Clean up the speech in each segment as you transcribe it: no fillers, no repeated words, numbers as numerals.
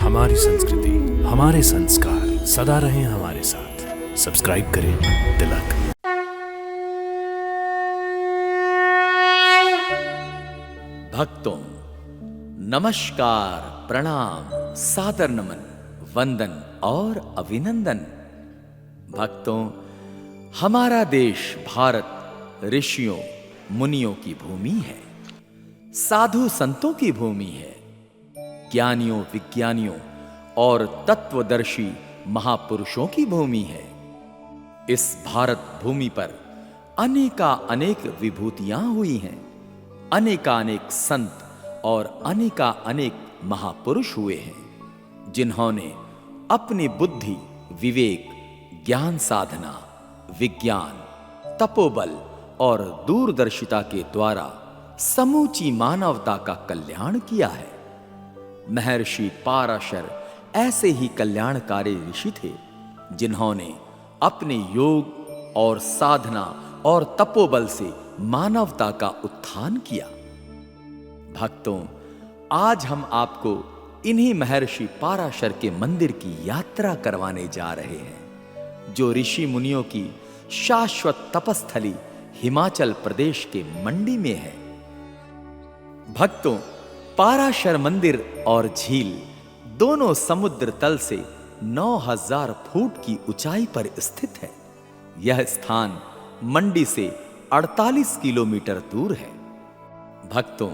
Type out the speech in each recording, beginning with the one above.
हमारी संस्कृति, हमारे संस्कार सदा रहें हमारे साथ। सब्सक्राइब करें तिलक। भक्तों, नमस्कार, प्रणाम, सादर नमन, वंदन और अभिनंदन। भक्तों, हमारा देश भारत ऋषियों मुनियों की भूमि है, साधु संतों की भूमि है, ज्ञानियों विज्ञानियों और तत्वदर्शी महापुरुषों की भूमि है। इस भारत भूमि पर अनेक विभूतियां हुई हैं, अनेक संत और अनेक महापुरुष हुए हैं, जिन्होंने अपनी बुद्धि, विवेक, ज्ञान साधना, विज्ञान, तपोबल और दूरदर्शिता के द्वारा समूची मानवता का कल्याण किया है। महर्षि पाराशर ऐसे ही कल्याणकारी ऋषि थे, जिन्होंने अपने योग और साधना और तपोबल से मानवता का उत्थान किया। भक्तों, आज हम आपको इन्हीं महर्षि पाराशर के मंदिर की यात्रा करवाने जा रहे हैं, जो ऋषि मुनियों की शाश्वत तपस्थली हिमाचल प्रदेश के मंडी में है। भक्तों, पाराशर मंदिर और झील दोनों समुद्र तल से 9000 फुट की ऊंचाई पर स्थित है। यह स्थान मंडी से 48 किलोमीटर दूर है। भक्तों,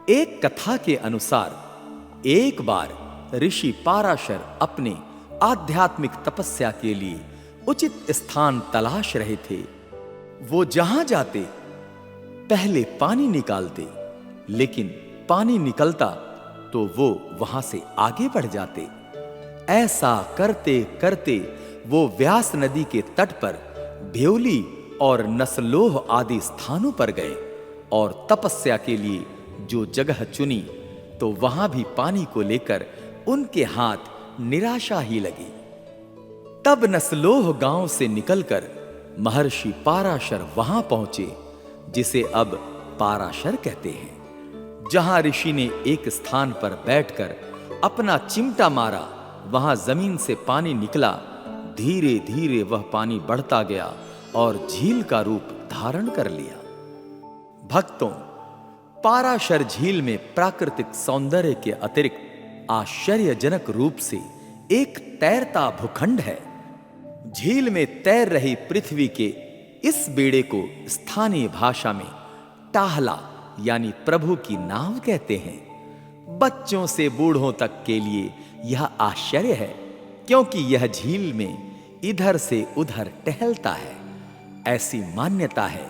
एक कथा के अनुसार एक बार ऋषि पाराशर अपने आध्यात्मिक तपस्या के लिए उचित स्थान तलाश रहे थे। वो जहां जाते पहले पानी निकालते, लेकिन पानी निकलता तो वो वहां से आगे बढ़ जाते। ऐसा करते करते वो व्यास नदी के तट पर भेवली और नसलोह आदि स्थानों पर गए और तपस्या के लिए जो जगह चुनी, तो वहां भी पानी को लेकर उनके हाथ निराशा ही लगी। तब नसलोह गांव से निकलकर महर्षि पाराशर वहां पहुंचे, जिसे अब पाराशर कहते हैं। जहां ऋषि ने एक स्थान पर बैठकर अपना चिमटा मारा, वहां जमीन से पानी निकला। धीरे धीरे वह पानी बढ़ता गया और झील का रूप धारण कर लिया। भक्तों, पाराशर झील में प्राकृतिक सौंदर्य के अतिरिक्त आश्चर्यजनक रूप से एक तैरता भूखंड है। झील में तैर रही पृथ्वी के इस बेड़े को स्थानीय भाषा में टाहला यानी प्रभु की नाव कहते हैं। बच्चों से बूढ़ों तक के लिए यह आश्चर्य है, क्योंकि यह झील में इधर से उधर टहलता है। ऐसी मान्यता है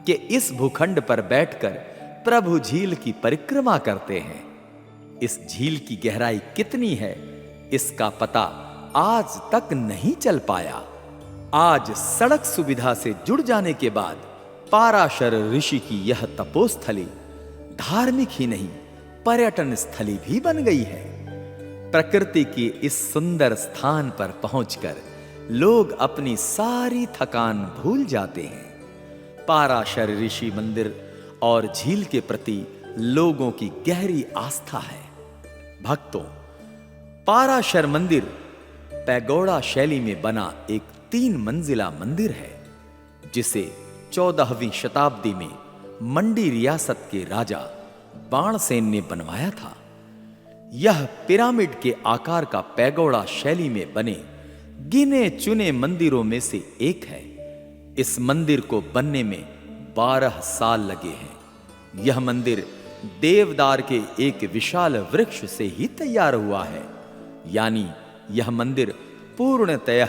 कि इस भूखंड पर बैठकर प्रभु झील की परिक्रमा करते हैं। इस झील की गहराई कितनी है, इसका पता आज तक नहीं चल पाया। आज सड़क सुविधा से जुड़ जाने के बाद पाराशर ऋषि की यह तपोस्थली धार्मिक ही नहीं, पर्यटन स्थली भी बन गई है। प्रकृति के इस सुंदर स्थान पर पहुंचकर लोग अपनी सारी थकान भूल जाते हैं। पाराशर ऋषि मंदिर और झील के प्रति लोगों की गहरी आस्था है। भक्तों, पाराशर मंदिर पैगोडा शैली में बना एक 3 मंजिला मंदिर है, जिसे 14वीं शताब्दी में मंडी रियासत के राजा बाणसेन ने बनवाया था। यह पिरामिड के आकार का पैगोडा शैली में बने गिने चुने मंदिरों में से एक है। इस मंदिर को बनने में 12 साल लगे हैं। यह मंदिर देवदार के एक विशाल वृक्ष से ही तैयार हुआ है, यानी यह मंदिर पूर्णतः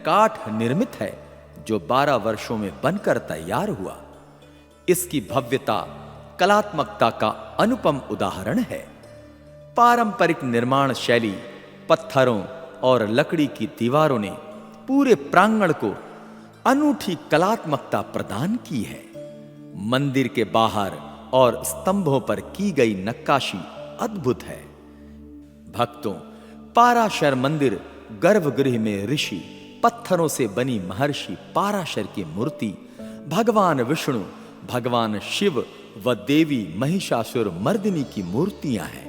काठ निर्मित है, जो 12 वर्षों में बनकर तैयार हुआ। इसकी भव्यता, कलात्मकता का अनुपम उदाहरण है। पारंपरिक निर्माण शैली, पत्थरों और लकड़ी की दीवारों ने पूरे प्रांगण को अनूठी कलात्मकता प्रदान की है। मंदिर के बाहर और स्तंभों पर की गई नक्काशी अद्भुत है। भक्तों, पाराशर मंदिर गर्भगृह में ऋषि पत्थरों से बनी महर्षि पाराशर की मूर्ति, भगवान विष्णु, भगवान शिव व देवी महिषासुर मर्दिनी की मूर्तियां हैं।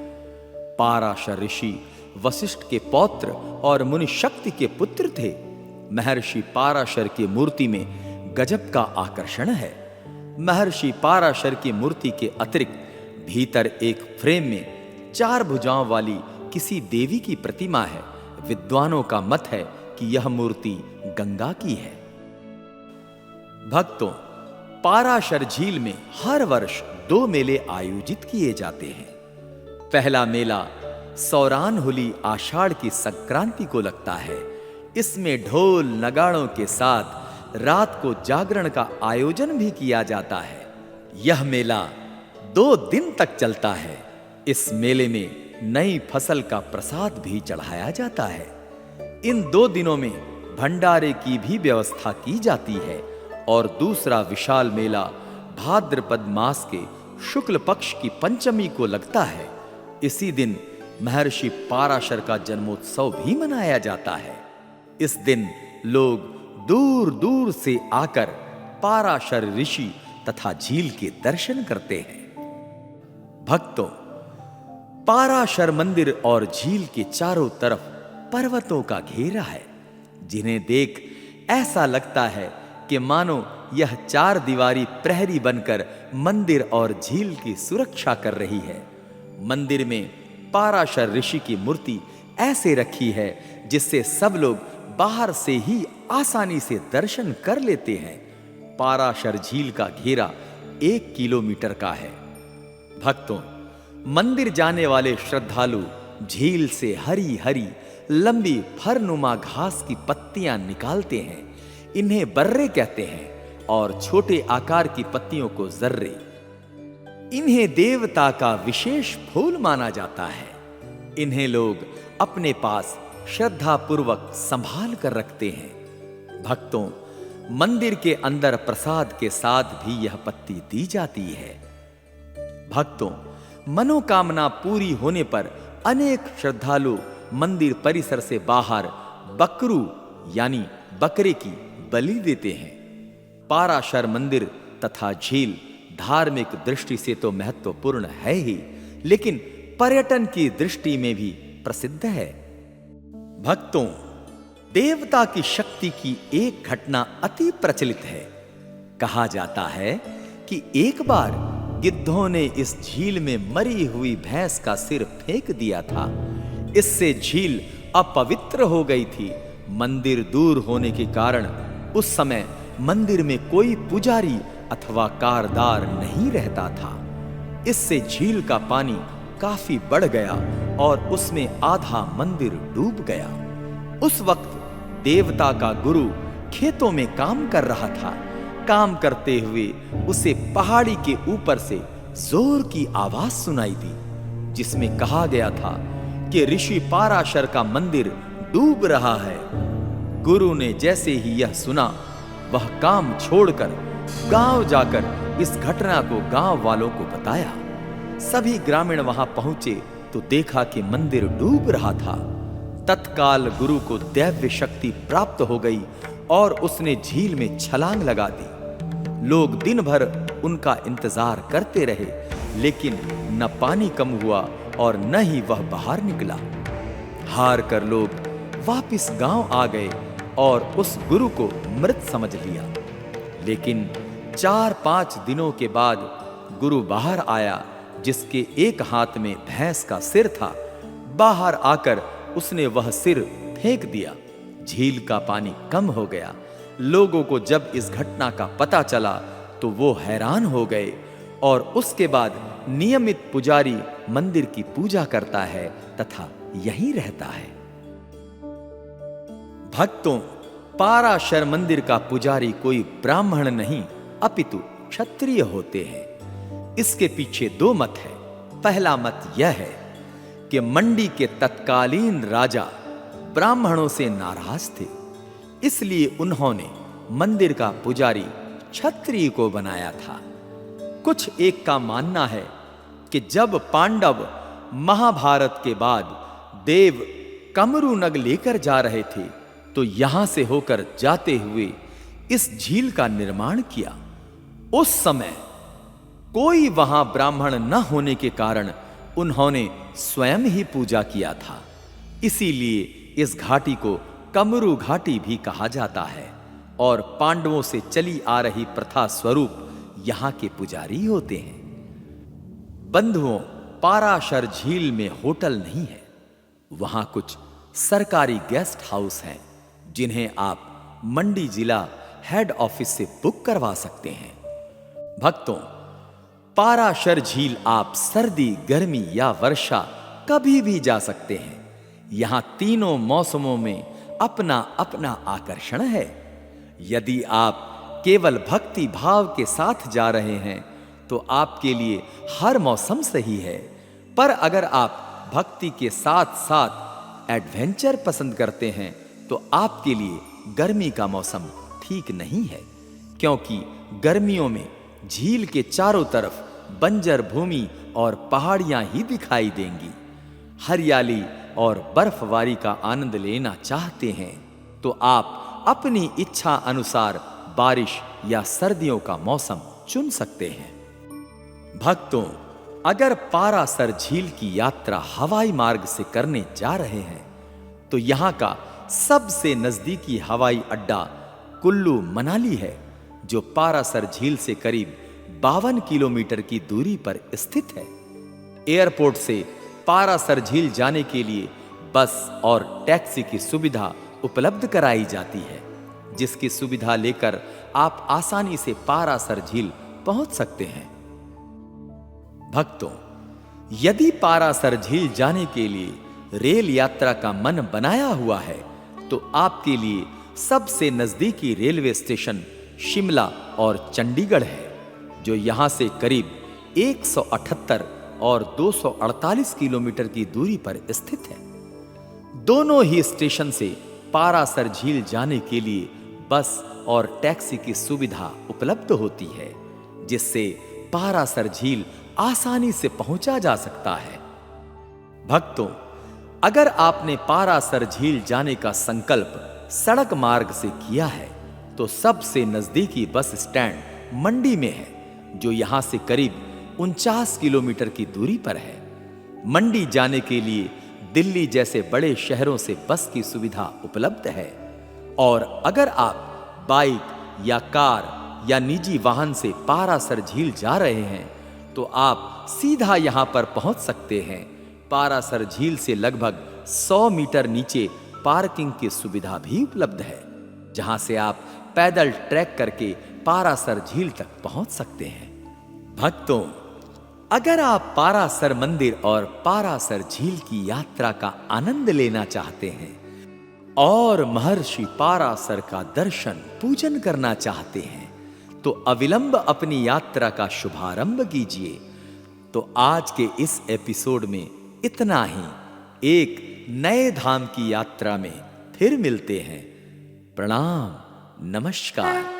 पाराशर ऋषि वशिष्ठ के पौत्र और मुनि शक्ति के पुत्र थे। महर्षि पाराशर की मूर्ति में गजब का आकर्षण है। महर्षि पाराशर की मूर्ति के अतिरिक्त भीतर एक फ्रेम में 4 भुजाओं वाली किसी देवी की प्रतिमा है। विद्वानों का मत है कि यह मूर्ति गंगा की है। भक्तों, पाराशर झील में हर वर्ष 2 मेले आयोजित किए जाते हैं। पहला मेला सौरानहुली आषाढ़ की संक्रांति को लगता है। इसमें ढोल नगाड़ों के साथ रात को जागरण का आयोजन भी किया जाता है। यह मेला 2 दिन तक चलता है। इस मेले में नई फसल का प्रसाद भी चढ़ाया जाता है। इन 2 दिनों में भंडारे की भी व्यवस्था की जाती है। और दूसरा विशाल मेला भाद्रपद मास के शुक्ल पक्ष की पंचमी को लगता है। इसी दिन महर्षि पाराशर का जन्मोत्सव भी मनाया जाता है। इस दिन लोग दूर दूर से आकर पाराशर ऋषि तथा झील के दर्शन करते हैं। भक्तों, पाराशर मंदिर और झील के चारों तरफ पर्वतों का घेरा है, जिन्हें देख ऐसा लगता है कि मानो यह 4 दीवारी प्रहरी बनकर मंदिर और झील की सुरक्षा कर रही है। मंदिर में पाराशर ऋषि की मूर्ति ऐसे रखी है जिससे सब लोग बाहर से ही आसानी से दर्शन कर लेते हैं। पाराशर झील का घेरा 1 किलोमीटर का है। भक्तों, मंदिर जाने वाले श्रद्धालु झील से हरी हरी लंबी फरनुमा घास की पत्तियां निकालते हैं। इन्हें बर्रे कहते हैं और छोटे आकार की पत्तियों को जर्रे। इन्हें देवता का विशेष फूल माना जाता है। इन्हें लोग अपने पास श्रद्धा पूर्वक संभाल कर रखते हैं। भक्तों, मंदिर के अंदर प्रसाद के साथ भी यह पत्ती दी जाती है। भक्तों, मनोकामना पूरी होने पर अनेक श्रद्धालु मंदिर परिसर से बाहर बकरू यानी बकरे की बलि देते हैं। पाराशर मंदिर तथा झील धार्मिक दृष्टि से तो महत्वपूर्ण है ही, लेकिन पर्यटन की दृष्टि में भी प्रसिद्ध है। भक्तों, देवता की शक्ति की एक घटना अति प्रचलित है। कहा जाता है कि एक बार गिद्धों ने इस झील में मरी हुई भैंस का सिर फेंक दिया था। इससे झील अपवित्र हो गई थी। मंदिर दूर होने के कारण उस समय मंदिर में कोई पुजारी अथवा कारदार नहीं रहता था। इससे झील का पानी काफी बढ़ गया और उसमें आधा मंदिर डूब गया। उस वक्त देवता का गुरु खेतों में काम कर रहा था। काम करते हुए उसे पहाड़ी के ऊपर से जोर की आवाज सुनाई दी, जिसमें कहा गया था कि ऋषि पाराशर का मंदिर डूब रहा है। गुरु ने जैसे ही यह सुना, वह काम छोड़कर गांव जाकर इस घटना को गांव वालों को बताया। सभी ग्रामीण वहां पहुंचे तो देखा कि मंदिर डूब रहा था। तत्काल गुरु को दैव्य शक्ति प्राप्त हो गई और उसने झील में छलांग लगा दी। लोग दिन भर उनका इंतजार करते रहे, लेकिन न पानी कम हुआ और न ही वह बाहर निकला। हार कर लोग वापिस गांव आ गए और उस गुरु को मृत समझ लिया। लेकिन 4-5 दिनों के बाद गुरु बाहर आया, जिसके एक हाथ में भैंस का सिर था। बाहर आकर उसने वह सिर फेंक दिया। झील का पानी कम हो गया। लोगों को जब इस घटना का पता चला तो वो हैरान हो गए और उसके बाद नियमित पुजारी मंदिर की पूजा करता है तथा यहीं रहता है। भक्तों, पाराशर मंदिर का पुजारी कोई ब्राह्मण नहीं अपितु क्षत्रिय होते हैं। इसके पीछे 2 मत है। पहला मत यह है कि मंडी के तत्कालीन राजा ब्राह्मणों से नाराज थे, इसलिए उन्होंने मंदिर का पुजारी क्षत्रिय को बनाया था। कुछ एक का मानना है कि जब पांडव महाभारत के बाद देव कमरूनग लेकर जा रहे थे तो यहां से होकर जाते हुए इस झील का निर्माण किया। उस समय कोई वहां ब्राह्मण न होने के कारण उन्होंने स्वयं ही पूजा किया था। इसीलिए इस घाटी को कमरू घाटी भी कहा जाता है और पांडवों से चली आ रही प्रथा स्वरूप यहां के पुजारी होते हैं। बंधुओं, पाराशर झील में होटल नहीं है। वहां कुछ सरकारी गेस्ट हाउस हैं जिन्हें आप मंडी जिला हेड ऑफिस से बुक करवा सकते हैं। भक्तों, पाराशर झील आप सर्दी, गर्मी या वर्षा कभी भी जा सकते हैं। यहां तीनों मौसमों में अपना अपना आकर्षण है। यदि आप केवल भक्ति भाव के साथ जा रहे हैं तो आपके लिए हर मौसम सही है। पर अगर आप भक्ति के साथ साथ एडवेंचर पसंद करते हैं तो आपके लिए गर्मी का मौसम ठीक नहीं है, क्योंकि गर्मियों में झील के चारों तरफ बंजर भूमि और पहाड़ियां ही दिखाई देंगी। हरियाली और बर्फबारी का आनंद लेना चाहते हैं तो आप अपनी इच्छा अनुसार बारिश या सर्दियों का मौसम चुन सकते हैं। भक्तों, अगर पारासर झील की यात्रा हवाई मार्ग से करने जा रहे हैं तो यहां का सबसे नजदीकी हवाई अड्डा कुल्लू मनाली है, जो पारासर झील से करीब 52 किलोमीटर की दूरी पर स्थित है। एयरपोर्ट से पारासर झील जाने के लिए बस और टैक्सी की सुविधा उपलब्ध कराई जाती है, जिसकी सुविधा लेकर आप आसानी से पारासर झील पहुंच सकते हैं। भक्तों, यदि पारासर झील जाने के लिए रेल यात्रा का मन बनाया हुआ है तो आपके लिए सबसे नजदीकी रेलवे स्टेशन शिमला और चंडीगढ़ है, जो यहां से करीब 178 और 248 किलोमीटर की दूरी पर स्थित है। दोनों ही स्टेशन से पारासर झील जाने के लिए बस और टैक्सी की सुविधा उपलब्ध होती है, जिससे पारासर झील आसानी से पहुंचा जा सकता है। भक्तों, अगर आपने पारासर झील जाने का संकल्प सड़क मार्ग से किया है तो सबसे नजदीकी बस स्टैंड मंडी में है, जो यहां से करीब 49 किलोमीटर की दूरी पर है। मंडी जाने के लिए दिल्ली जैसे बड़े शहरों से बस की सुविधा उपलब्ध है, और अगर आप बाइक या कार या निजी वाहन से पारासर झील जा रहे हैं तो आप सीधा यहां पर पहुंच सकते हैं। पारासर झील से लगभग 100 मीटर नीचे पार्किंग की सुविधा भी उपलब्ध है, जहां से आप पैदल ट्रैक करके पारासर झील तक पहुंच सकते हैं। भक्तों, अगर आप पारासर मंदिर और पारासर झील की यात्रा का आनंद लेना चाहते हैं और महर्षि पारासर का दर्शन पूजन करना चाहते हैं तो अविलंब अपनी यात्रा का शुभारंभ कीजिए। तो आज के इस एपिसोड में इतना ही। एक नए धाम की यात्रा में फिर मिलते हैं। प्रणाम, नमस्कार।